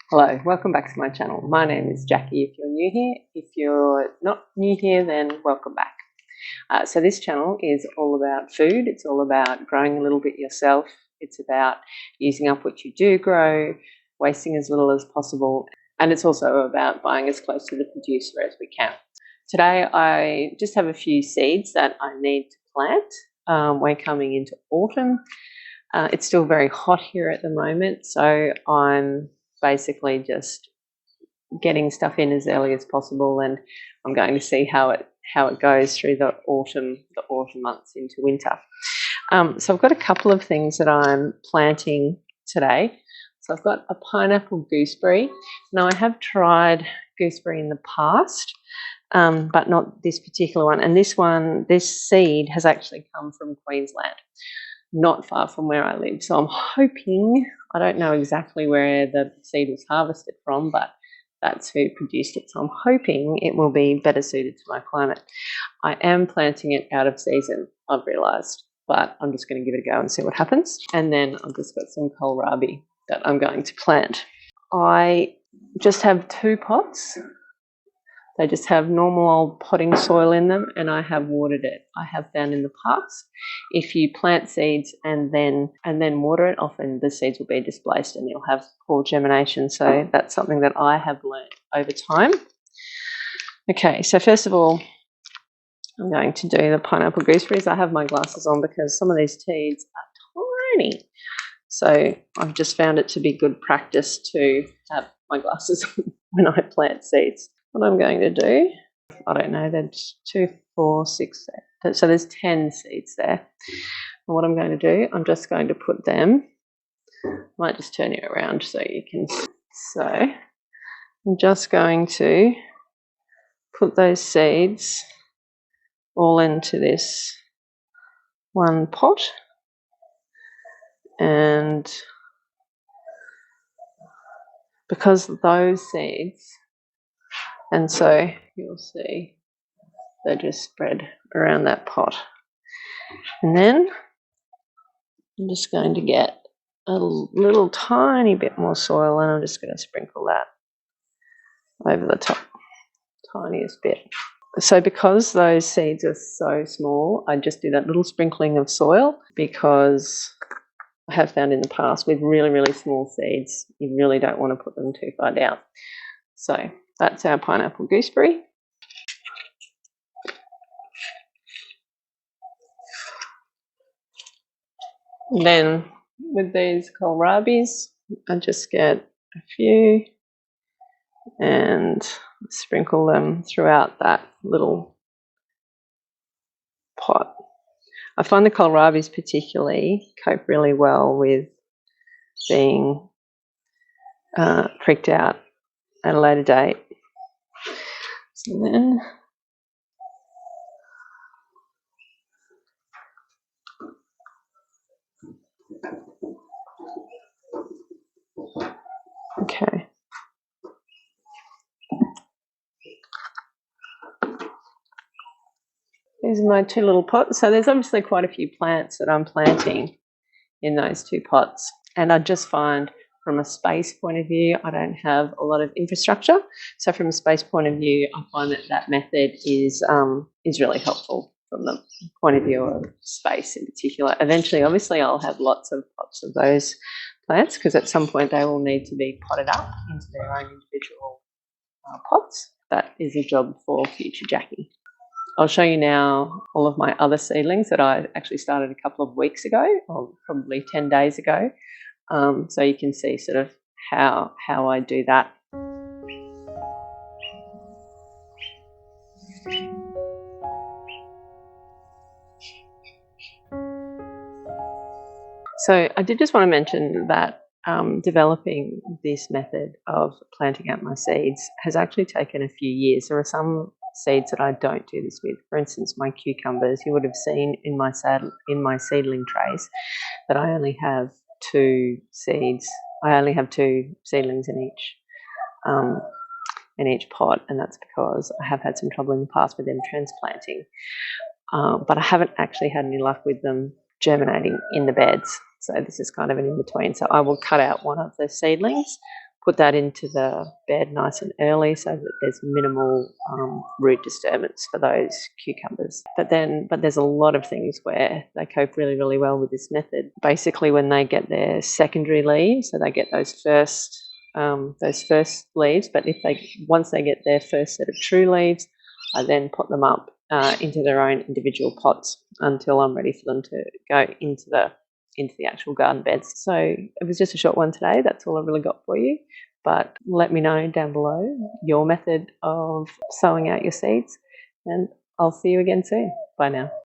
Hello, welcome back to my channel. My name is Jackie if you're new here. If you're not new here, then welcome back. So this channel is all about food. It's all about growing a little bit yourself. It's about using up what you do grow, wasting as little as possible, and it's also about buying as close to the producer as we can. Today I just have a few seeds that I need to plant. We're coming into autumn. It's still very hot here at the moment, so I'm basically just getting stuff in as early as possible, and I'm going to see how it goes through the autumn months into winter. So I've got a couple of things that I'm planting today. So I've got a pineapple gooseberry. Now I have tried gooseberry in the past, but not this particular one. And this seed has actually come from Queensland, not far from where I live. So I'm hoping, I don't know exactly where the seed was harvested from, but that's who produced it. So I'm hoping it will be better suited to my climate. I am planting it out of season, I've realised, but I'm just going to give it a go and see what happens. And then I've just got some kohlrabi that I'm going to plant. I just have 2 pots. They just have normal old potting soil in them, and I have watered it. I have found in the past, if you plant seeds and then water it, often the seeds will be displaced and you'll have poor germination. So that's something that I have learned over time. Okay, so first of all, I'm going to do the pineapple gooseberries. I have my glasses on because some of these seeds are tiny. So I've just found it to be good practice to have my glasses on when I plant seeds. What I'm going to do, I don't know, there's 2, 4, 6 there. So there's 10 seeds there. And what I'm going to do, I'm just going to put them, I might just turn it around so you can see. So I'm just going to put those seeds all into this one pot. And because those seeds, and so you'll see they just spread around that pot. And then I'm just going to get a little tiny bit more soil, and I'm just going to sprinkle that over the top, tiniest bit. So because those seeds are so small, I just do that little sprinkling of soil, because I have found in the past with really, really small seeds, you really don't want to put them too far down. So that's our pineapple gooseberry. Then with these kohlrabis, I just get a few and sprinkle them throughout that little pot. I find the kohlrabis particularly cope really well with being pricked out at a later date. So then okay. These are my 2 little pots. So there's obviously quite a few plants that I'm planting in those 2 pots. And I just find from a space point of view, I don't have a lot of infrastructure. So from a space point of view, I find that method is really helpful from the point of view of space in particular. Eventually, obviously, I'll have lots of pots of those plants, because at some point they will need to be potted up into their own individual pots. That is a job for future Jackie. I'll show you now all of my other seedlings that I actually started a couple of weeks ago, or probably 10 days ago. So you can see sort of how I do that. So I did just want to mention that developing this method of planting out my seeds has actually taken a few years. There are some seeds that I don't do this with. For instance, my cucumbers, you would have seen in my seedling trays that I only have 2 seeds. I only have 2 seedlings in each pot, and that's because I have had some trouble in the past with them transplanting. But I haven't actually had any luck with them germinating in the beds. So this is kind of an in-between. So I will cut out one of the seedlings, put that into the bed nice and early so that there's minimal root disturbance for those cucumbers. But there's a lot of things where they cope really, really well with this method. Basically, when they get their secondary leaves, so they get those first leaves, but once they get their first set of true leaves, I then put them up into their own individual pots until I'm ready for them to go into the actual garden beds. So it was just a short one today. That's all I really got for you. But let me know down below your method of sowing out your seeds, and I'll see you again soon. Bye now.